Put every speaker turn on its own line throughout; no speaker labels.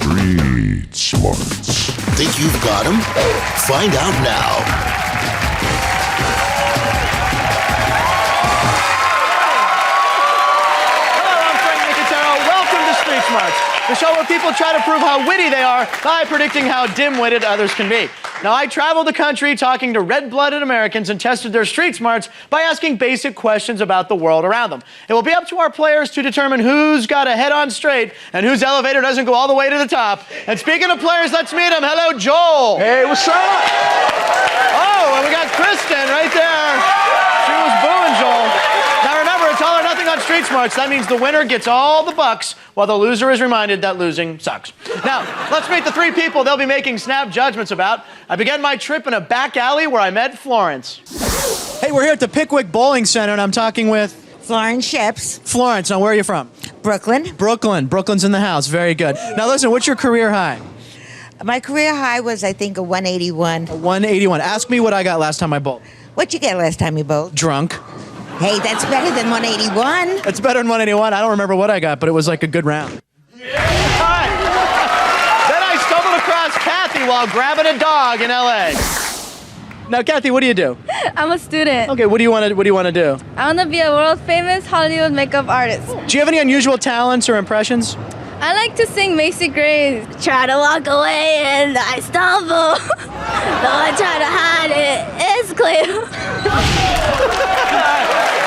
Street Smarts.
Think you've got them? Find out now.
Hello, I'm Frank Nicotero. Welcome to Street Smarts, the show where people try to prove how witty they are by predicting how dim-witted others can be. Now, I traveled the country talking to red-blooded Americans and tested their street smarts by asking basic questions about the world around them. It will be up to our players to determine who's got a head-on straight and whose elevator doesn't go all the way to the top. And speaking of players, let's meet them. Hello, Joel.
Hey, what's up?
Oh, and we got Kristin right there. She was booing Joel. Now remember, it's all or nothing on Street Smarts. That means the winner gets all the bucks, while the loser is reminded that losing sucks. Now, let's meet the three people they'll be making snap judgments about. I began my trip in a back alley where I met Florence. Hey, we're here at the Pickwick Bowling Center, and I'm talking with
Florence Ships.
Florence. Now, where are you from?
Brooklyn.
Brooklyn's in the house. Very good. Now, listen, what's your career high?
My career high was, I think, a 181.
181. Ask me what I got last time I bowled.
What'd you get last time you bowled?
Drunk.
Hey, that's better than 181.
It's better than 181. I don't remember what I got, but it was like a good round. Yeah. All right. Then I stumbled across Cathy while grabbing a dog in L.A. Now, Cathy, what do you do?
I'm a student.
Okay, what do you want to do?
I want to be a world famous Hollywood makeup artist.
Do you have any unusual talents or impressions?
I like to sing Macy Gray's. Try to walk away and I stumble. Though I try to hide it, it's clear.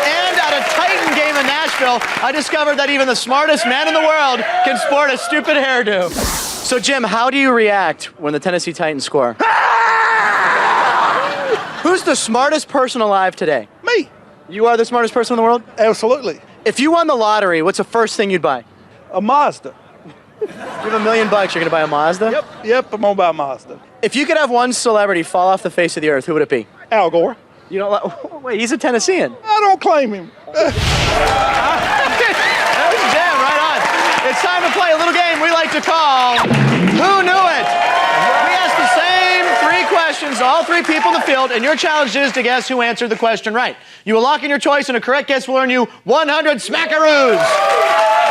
And at a Titan game in Nashville, I discovered that even the smartest man in the world can sport a stupid hairdo. So, Jim, how do you react when the Tennessee Titans score? Who's the smartest person alive today?
Me.
You are the smartest person in the world?
Absolutely.
If you won the lottery, what's the first thing you'd buy?
A Mazda.
You have $1 million, you're gonna buy a Mazda?
Yep, I'm gonna buy a Mazda.
If you could have one celebrity fall off the face of the earth, who would it be?
Al Gore.
You don't like, wait, he's a Tennessean.
I don't claim him.
That was Jim, right on. It's time to play a little game we like to call Who Knew It? We ask the same three questions to all three people in the field, and your challenge is to guess who answered the question right. You will lock in your choice, and a correct guess will earn you 100 smackaroos.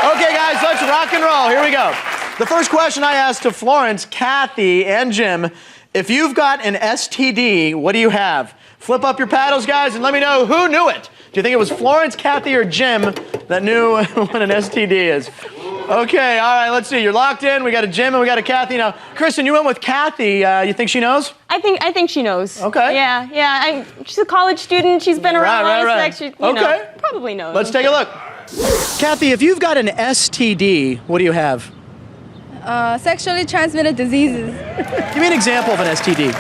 Okay, guys, let's rock and roll. Here we go. The first question I asked to Florence, Cathy, and Jim, if you've got an STD, what do you have? Flip up your paddles, guys, and let me know who knew it. Do you think it was Florence, Cathy, or Jim that knew what an STD is? Okay, all right, let's see. You're locked in. We got a Jim and we got a Cathy. Now, Kristin, you went with Cathy. You think she knows?
I think she knows.
Okay.
Yeah. She's a college student. She's been around.
Right.
She, you know, probably knows.
Let's take a look. Kathy, if you've got an STD, what do you have?
Sexually transmitted diseases.
Give me an example of an STD.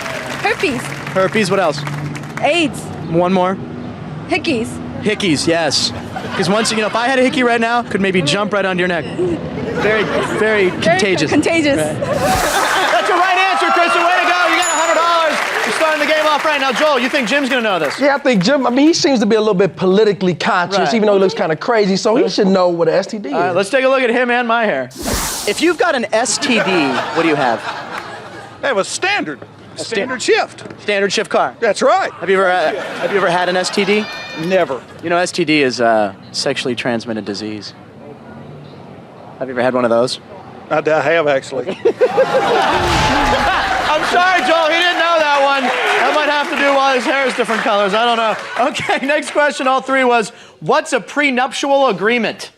Herpes.
Herpes, what else?
AIDS.
One more.
Hickeys.
Hickeys, yes. Because once, if I had a hickey right now, could maybe jump right onto your neck. Very, very contagious.
Contagious.
Right. That's your right answer, Kristin. Way to go. You got $100. You're starting the game off right now. Joel, you think Jim's going to know this?
Yeah, I think Jim, he seems to be a little bit politically conscious, even though he looks kind of crazy, so he should know what an STD is.
All right, let's take a look at him and my hair. If you've got an STD, what do you have?
That was standard shift.
Standard shift car.
That's right.
Have you ever had an STD?
Never.
You know, STD is a sexually transmitted disease. Have you ever had one of those?
I have, actually.
I'm sorry, Joel, he didn't know that one. That might have to do while his hair is different colors. I don't know. Okay, next question, all three was, what's a prenuptial agreement?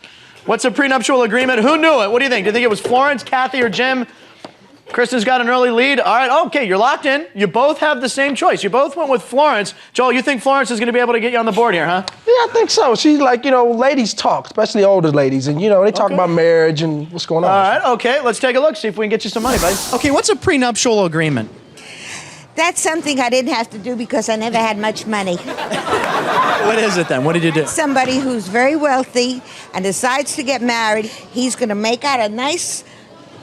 What's a prenuptial agreement? Who knew it? What do you think? Do you think it was Florence, Cathy, or Jim? Kristin's got an early lead. All right, okay, you're locked in. You both have the same choice. You both went with Florence. Joel, you think Florence is going to be able to get you on the board here, huh?
Yeah, I think so. She's like, ladies talk, especially older ladies, and, they talk about marriage and what's going on.
All right, okay, let's take a look, see if we can get you some money, buddy. Okay, what's a prenuptial agreement?
That's something I didn't have to do because I never had much money.
What is it then? What did you do?
Somebody who's very wealthy and decides to get married, he's going to make out a nice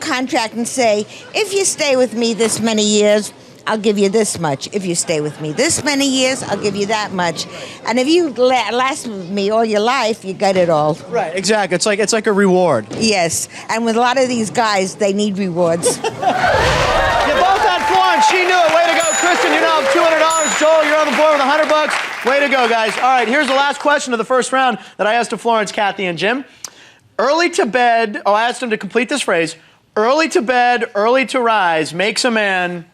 contract and say, if you stay with me this many years, I'll give you this much. If you stay with me this many years, I'll give you that much. And if you last with me all your life, you get it all.
Right, exactly. It's like a reward.
Yes, and with a lot of these guys, they need rewards.
You both had Florence. She knew it. Way to go. Kristin, you now have $200. Joel, you're on the board with $100. Way to go, guys. All right, here's the last question of the first round that I asked to Florence, Cathy, and Jim. Early to bed, I asked them to complete this phrase. early to bed, early to rise makes a man...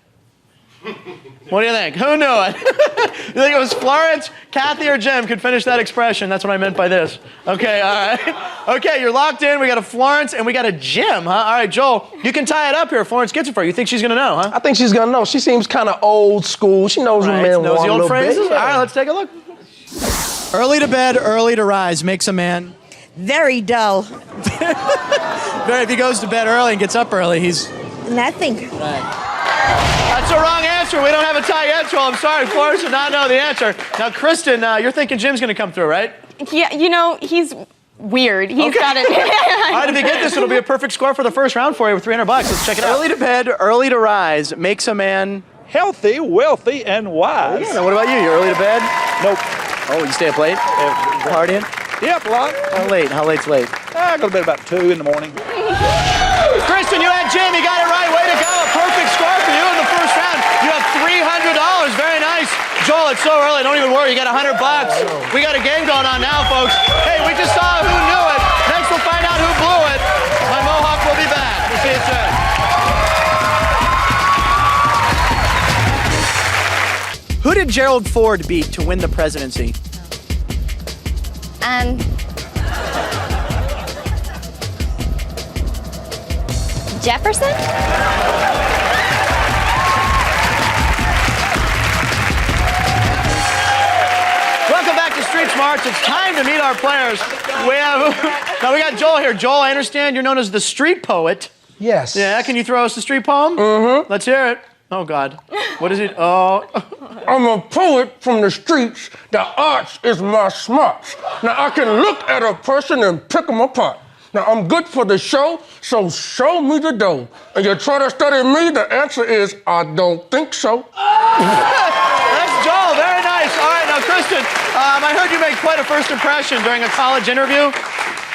What do you think? Who knew it? You think it was Florence, Cathy, or Jim could finish that expression? That's what I meant by this. Okay, all right. Okay, you're locked in. We got a Florence and we got a Jim, huh? All right, Joel, you can tie it up here. Florence gets it for you. You think she's going to know, huh?
I think she's gonna know. She seems kind of old school. She knows when men
knows
want
the
a
old
little
phrases?
bit.
All right, let's take a look. Early to bed, early to rise makes a man...
Very dull.
If he goes to bed early and gets up early, he's...
Nothing.
That's a wrong answer. We don't have a tie yet, Joel. I'm sorry. Florence did not know the answer. Now, Kristin, you're thinking Jim's going to come through, right?
Yeah, you know, he's weird. He's got it.
All right, if you get this, it'll be a perfect score for the first round for you with $300. Let's check it out. Early to bed, early to rise makes a man...
Healthy, wealthy, and wise.
Now, what about you? You early to bed?
Nope.
Oh, you stay up late? Partying?
Yep, a lot.
How late? How late's late?
I go to bed about 2 in the morning.
Kristin, you had Jim. You got it right. Way to go. A perfect score for you in the first round. You have $300. Very nice. Joel, it's so early. Don't even worry. You got $100. We got a game going on now, folks. Hey, we just saw who knew it. Next, we'll find out who blew it. My Mohawk will be back. We'll see you soon. Who did Gerald Ford beat to win the presidency?
Jefferson?
Welcome back to Street Smarts. It's time to meet our players. Now we got Joel here. Joel, I understand you're known as the street poet.
Yes.
Yeah, can you throw us the street poem? Mm-hmm. Let's hear it. Oh, God. What is it? Oh.
I'm a poet from the streets. The arts is my smarts. Now I can look at a person and pick them apart. Now I'm good for the show, so show me the dough. And you try to study me, the answer is I don't think so.
That's Joel. Very nice. All right, now, Kristin, I heard you made quite a first impression during a college interview.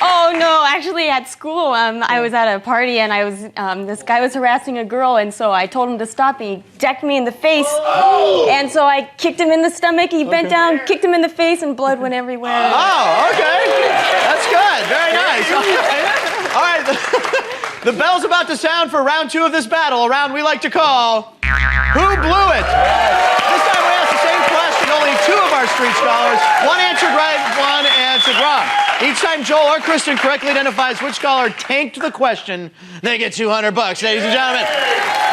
Oh no, actually at school, I was at a party and I was this guy was harassing a girl, and so I told him to stop. He decked me in the face, and so I kicked him in the stomach. He bent down, kicked him in the face, and blood went everywhere.
Oh, okay. That's good. Very nice. All right. The bell's about to sound for round 2 of this battle, a round we like to call Who Blew It? This time we ask the same question, only 2 of our street scholars. One answered right, one answered wrong. Each time Joel or Kristin correctly identifies which scholar tanked the question, they get $200, ladies and gentlemen.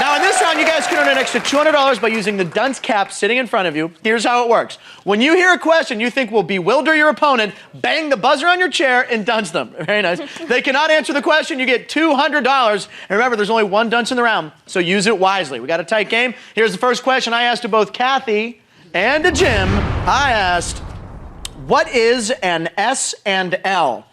Now, in this round, you guys can earn an extra $200 by using the dunce cap sitting in front of you. Here's how it works. When you hear a question you think will bewilder your opponent, bang the buzzer on your chair and dunce them. Very nice. They cannot answer the question, you get $200. And remember, there's only one dunce in the round, so use it wisely. We got a tight game. Here's the first question I asked to both Cathy and to Jim. I asked, what is an S and L?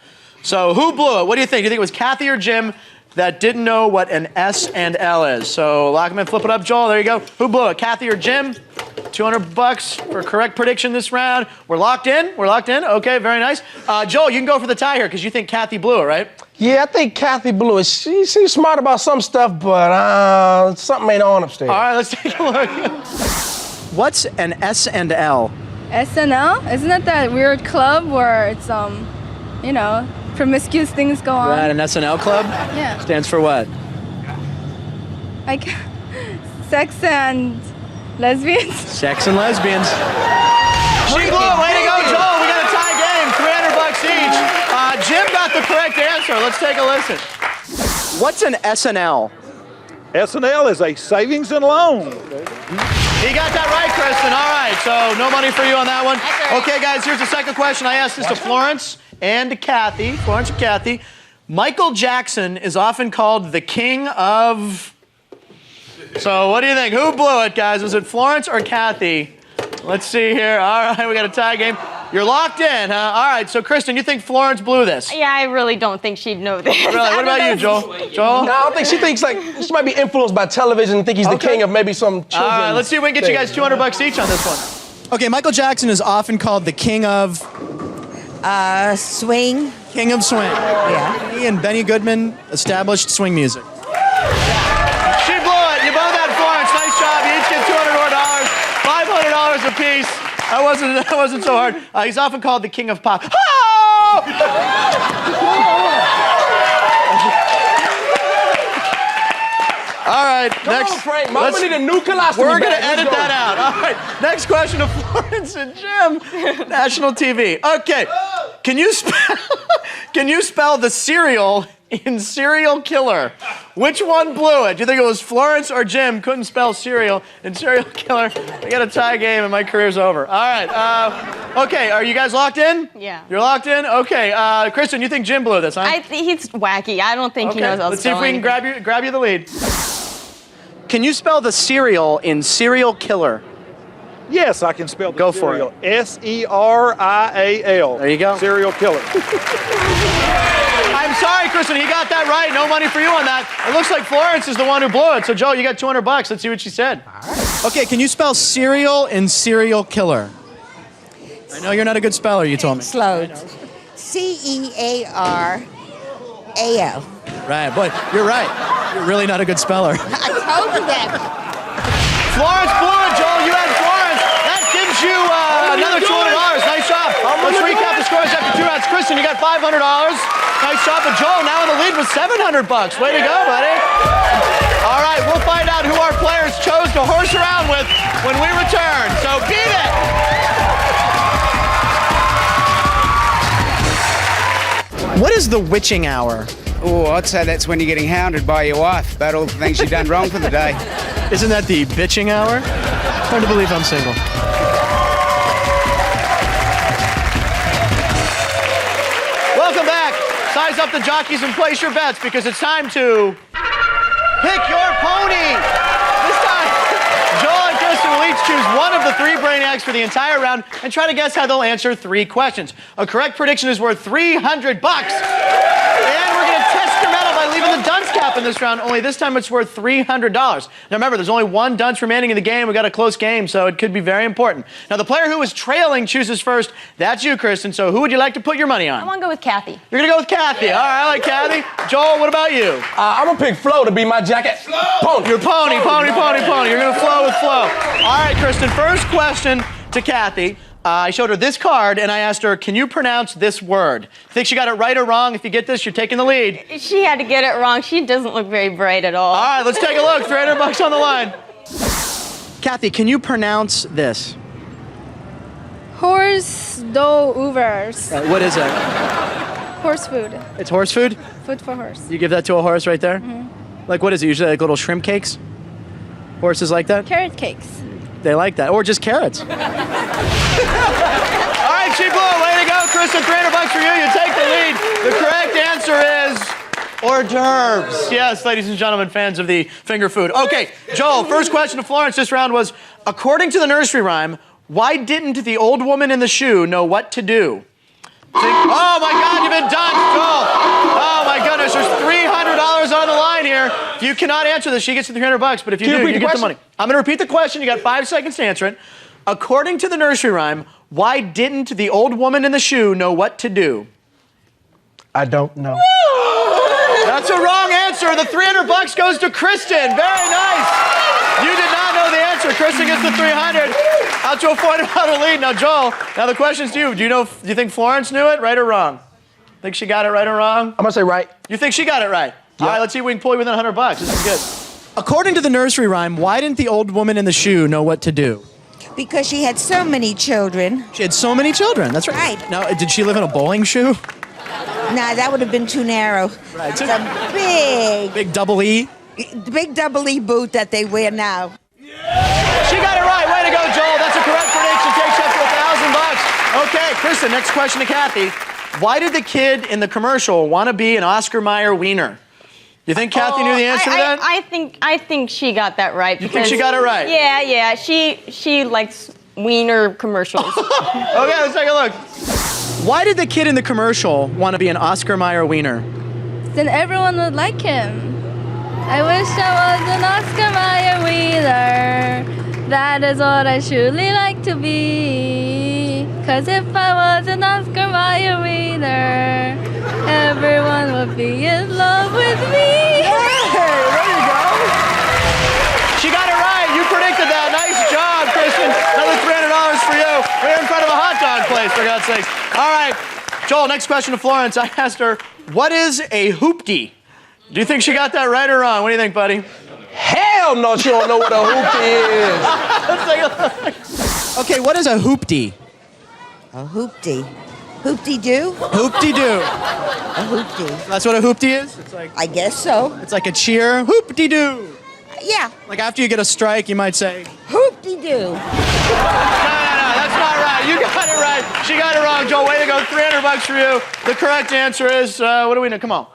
So who blew it? What do you think? Do you think it was Cathy or Jim that didn't know what an S and L is? So lock them in, flip it up, Joel. There you go. Who blew it? Cathy or Jim? $200 for correct prediction this round. We're locked in? We're locked in? Okay, very nice. Joel, you can go for the tie here because you think Cathy blew it, right?
Yeah, I think Cathy blew it. She's smart about some stuff, but something ain't on upstairs.
All right, let's take a look. What's an S and L?
SNL? Isn't it that weird club where it's, you know, promiscuous things go on?
Right, an SNL club?
Yeah.
Stands for what?
Like, sex and lesbians?
Sex and lesbians. She blew it. Way to go, Joel. We got a tie game. $300 each. Jim got the correct answer. Let's take a listen. What's an SNL?
SNL is a savings and loan.
He got that right, Kristin. All right, so no money for you on that one. Okay, guys, here's the second question. I asked this to Florence and to Cathy. Florence and Cathy. Michael Jackson is often called the king of... So what do you think? Who blew it, guys? Was it Florence or Cathy? Let's see here. All right, we got a tie game. You're locked in, huh? All right, so Kristin, you think Florence blew this?
Yeah, I really don't think she'd know this.
Really? What about you, Joel? Joel?
No, I don't think she thinks she might be influenced by television and think he's the king of maybe some children.
All right, let's see if we can get you guys $200 each on this one. Okay, Michael Jackson is often called the king of...
Swing.
King of swing.
Yeah.
He and Benny Goodman established swing music. She blew it. You both had Florence. Nice job. You each get $200 more, $500 apiece. That wasn't so hard. He's often called the king of pop. Oh! All right,
Come
next.
on, Frank. Mama need a new colostomy
We're going to
bag.
edit that out. All right, next question to Florence and Jim. National TV. Okay, can you spell the cereal in serial killer? Which one blew it? Do you think it was Florence or Jim couldn't spell cereal in serial killer? We got a tie game and my career's over. All right. Okay, are you guys locked in?
Yeah.
You're locked in? Okay. Kristin, you think Jim blew this, huh?
He's wacky. I don't think he knows how to
Let's see if
spell
we can
anything.
grab you the lead. Can you spell the cereal in serial killer?
Yes, I can spell the
Go for
cereal. S-E-R-I-A-L.
There you go.
Serial killer.
I'm sorry, Kristin, he got that right. No money for you on that. It looks like Florence is the one who blew it. So, Joe, you got $200. Let's see what she said. All right. Okay, can you spell cereal in serial killer? I know you're not a good speller, you told me.
Slowed. C-E-A-R-A-L.
Right, boy, you're right. You're really not a good speller.
I told you that.
Florence blew it, Joel. You had Florence. That gives you another $200. Nice job. Let's recap the scores after 2 rounds. Kristin, you got $500. Nice job. But Joel now in the lead with $700. Way to go, buddy. All right, we'll find out who our players chose to horse around with when we return. So beat it. What is the witching hour?
Oh, I'd say that's when you're getting hounded by your wife about all the things you've done wrong for the day.
Isn't that the bitching hour? Hard to believe I'm single. Welcome back. Size up the jockeys and place your bets because it's time to pick your pony. This time, Joel and Kristin will each choose one of the 3 brainiacs for the entire round and try to guess how they'll answer 3 questions. A correct prediction is worth $300. And we're going to test your metal by leaving the dunce cap in this round, only this time it's worth $300. Now remember, there's only 1 dunce remaining in the game. We got a close game, so it could be very important. Now the player who is trailing chooses first. That's you, Kristin. So who would you like to put your money on?
I want to go with Cathy.
You're going to go with Cathy. All right, I like Cathy. Joel, what about you?
I'm going to pick Flo to be my jacket. Pony.
You're pony. You're going to flow with Flo. All right, Kristin, first question to Cathy. I showed her this card, and I asked her, can you pronounce this word? Think she got it right or wrong? If you get this, you're taking the lead.
She had to get it wrong. She doesn't look very bright at all.
All right, let's take a look. $300 on the line. Cathy, can you pronounce this?
Horse do overs.
What is it?
Horse food.
It's horse food?
Food for horse.
You give that to a horse right there?
Mm-hmm.
Like, what is it? Usually like little shrimp cakes? Horses like that?
Carrot cakes.
They like that. Or just carrots. All right, she blew it. Way to go, Kristin. $300 for you. You take the lead. The correct answer is hors d'oeuvres. Yes, ladies and gentlemen, fans of the finger food. Okay, Joel, first question to Florence this round was, according to the nursery rhyme, why didn't the old woman in the shoe know what to do? Oh, my God, you've been done, Joel. Oh, my goodness, there's $300 on the line here. If you cannot answer this, she gets the $300, but if you do, you get the money. I'm going to repeat the question. You got 5 seconds to answer it. According to the nursery rhyme, why didn't the old woman in the shoe know what to do?
I don't know.
That's a wrong answer. The $300 goes to Kristin. Very nice. You did not know the answer. Kristin gets the $300. Out to a $400 lead. Now, Joel, now the question's to you. Do you think Florence knew it, right or wrong? Think she got it right or wrong?
I'm going to say right.
You think she got it right? Yep. All right, let's see if we can pull you within $100. This is good. According to the nursery rhyme, why didn't the old woman in the shoe know what to do?
Because she had so many children.
She had so many children. That's right.
Right.
Now, did she live in a bowling shoe?
Nah, that would have been too narrow.
Right.
It's a
Big double E?
big double E boot that they wear now.
She got it right. Way to go, Joel. That's a correct prediction. Takes you up to $1,000. Okay, Kristin, next question to Cathy. Why did the kid in the commercial want to be an Oscar Mayer wiener? You think Cathy knew the answer to that?
I think she got that right.
You think she got it right?
Yeah. She likes wiener commercials.
Okay, let's take a look. Why did the kid in the commercial want to be an Oscar Mayer wiener?
Then everyone would like him. I wish I was an Oscar Mayer wiener. That is what I surely like to be. 'Cause if I was an Oscar Mayer wiener, everyone would be in love with me.
There you go. She got it right. You predicted that. Nice job, Kristin. Another $300 for you. We're in front of a hot dog place, for God's sake. All right. Joel, next question to Florence. I asked her, what is a hooptie? Do you think she got that right or wrong? What do you think, buddy?
hell no, she don't know what a hooptie is.
Okay, what is a hooptie?
A hooptie. Hoopty-doo?
Hoopty-doo.
A hooptie.
That's what a hooptie is? It's like
I guess so.
it's like a cheer. Hoopty-doo.
Yeah.
Like after you get a strike, you might say,
Hoopty-doo.
No, that's not right. You got it right. She got it wrong, Joel. Way to go. $300 for you. The correct answer is, what do we know? Come on.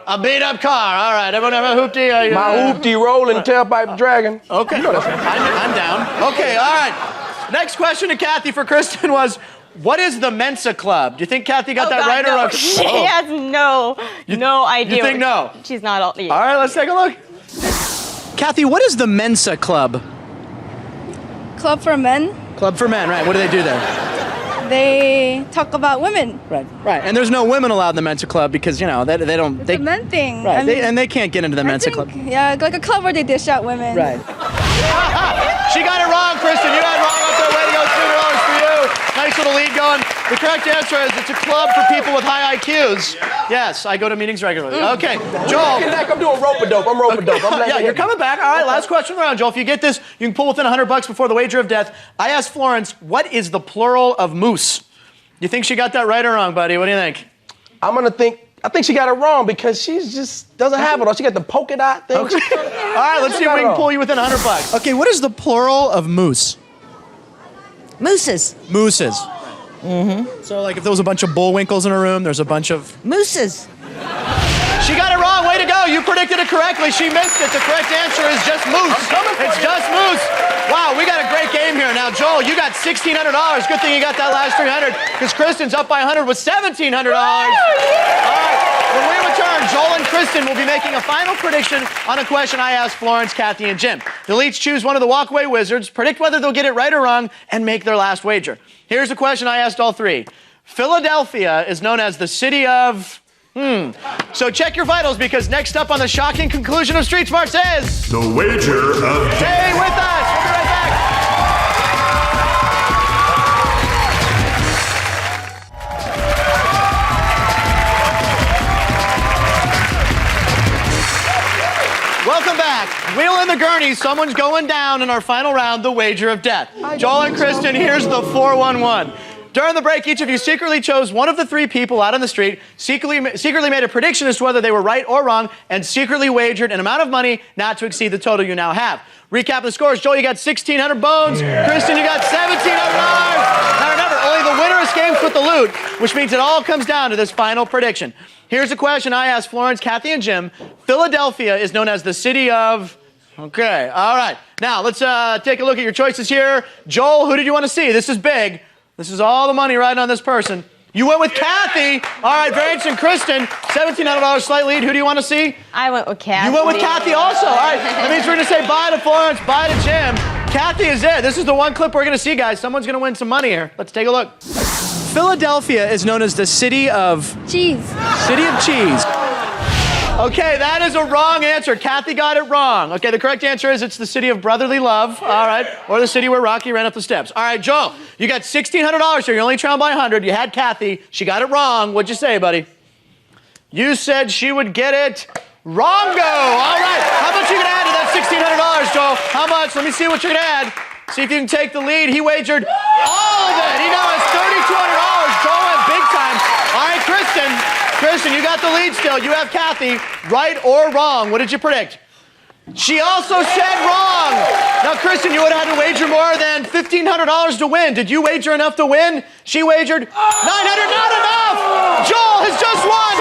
A beat-up car. All right. Everyone have a hoopty?
My hoopty rolling tailpipe dragon.
Okay.
You know that's
I'm down. Okay, all right. Next question to Cathy for Kristin was, what is the Mensa Club? Do you think Cathy got that right or wrong?
She has no idea.
You think no?
She's not all. Yeah.
All right, let's take a look. Cathy, what is the Mensa Club?
Club for men.
Club for men, right. What do they do there?
They talk about women.
Right. And there's no women allowed in the Mensa Club because, you know, they don't...
It's a men thing.
Right,
I mean,
and they can't get into the Mensa Club.
Yeah, like a club where they dish out women.
Right. She got it wrong, Kristin. You got it wrong up there. Way to go. $2 for you. Nice little lead going. The correct answer is it's a club for people with high IQs. Yes, I go to meetings regularly. Okay, Joel.
I'm doing rope-a-dope. I'm rope-a-dope.
Yeah, you're coming back. All right, last question around, Joel. If you get this, you can pull within $100 before the wager of death. I asked Florence, what is the plural of moose? You think she got that right or wrong, buddy? What do you think?
I think she got it wrong because she just doesn't have it all. She got the polka dot thing.
Okay. All right, let's see if we can pull you within $100. Okay, what is the plural of moose?
Mooses.
Mooses. So, like, if there was a bunch of bullwinkles in a room, there's a bunch of...
Mooses.
She got it wrong. Way to go. You predicted it correctly. She missed it. The correct answer is just moose. It's just moose. Wow, we got a great game here. Now, Joel, you got $1,600. Good thing you got that last 300 because Kristin's up by 100 with $1,700. All right. When we return, Joel and Kristin will be making a final prediction on a question I asked Florence, Cathy, and Jim. They'll each choose one of the walkaway wizards, predict whether they'll get it right or wrong, and make their last wager. Here's a question I asked all three. Philadelphia is known as the city of... So check your vitals because next up on the shocking conclusion of Street Smarts is...
The wager of death.
Stay with us. We'll be right back. Welcome back. Wheel in the gurney. Someone's going down in our final round, the wager of death. Joel and Kristin, here's the 411. During the break, each of you secretly chose one of the three people out on the street, secretly made a prediction as to whether they were right or wrong, and secretly wagered an amount of money not to exceed the total you now have. Recap the scores. Joel, you got 1,600 bones. Yeah. Kristin, you got $1,700. Now remember, only the winner escapes with the loot, which means it all comes down to this final prediction. Here's a question I asked Florence, Cathy, and Jim. Philadelphia is known as the city of... Okay, all right. Now, let's take a look at your choices here. Joel, who did you want to see? This is big. This is all the money riding on this person. You went with Cathy. All right, very interesting. Kristin, $1,700 slight lead. Who do you want to see?
I went with Cathy.
You went with Cathy also. All right, that means we're going to say bye to Florence, bye to Jim. Cathy is it. This is the one clip we're going to see, guys. Someone's going to win some money here. Let's take a look. Philadelphia is known as the city of...
Cheese.
City of cheese. Okay, that is a wrong answer. Cathy got it wrong. Okay, the correct answer is it's the city of brotherly love, all right, or the city where Rocky ran up the steps. All right, Joel, you got $1,600 here. You're only trailing by 100. You had Cathy. She got it wrong. What'd you say, buddy? You said she would get it wrongo. All right, how much you gonna add to that $1,600, Joel? How much? Let me see what you're gonna add. See if you can take the lead. He wagered all of it. He now has $3,200. Joel went big time. All right, Kristin, you got the lead still. You have Cathy. Right or wrong? What did you predict? She also said wrong. Now, Kristin, you would have had to wager more than $1,500 to win. Did you wager enough to win? She wagered $900. Not enough. Joel has just won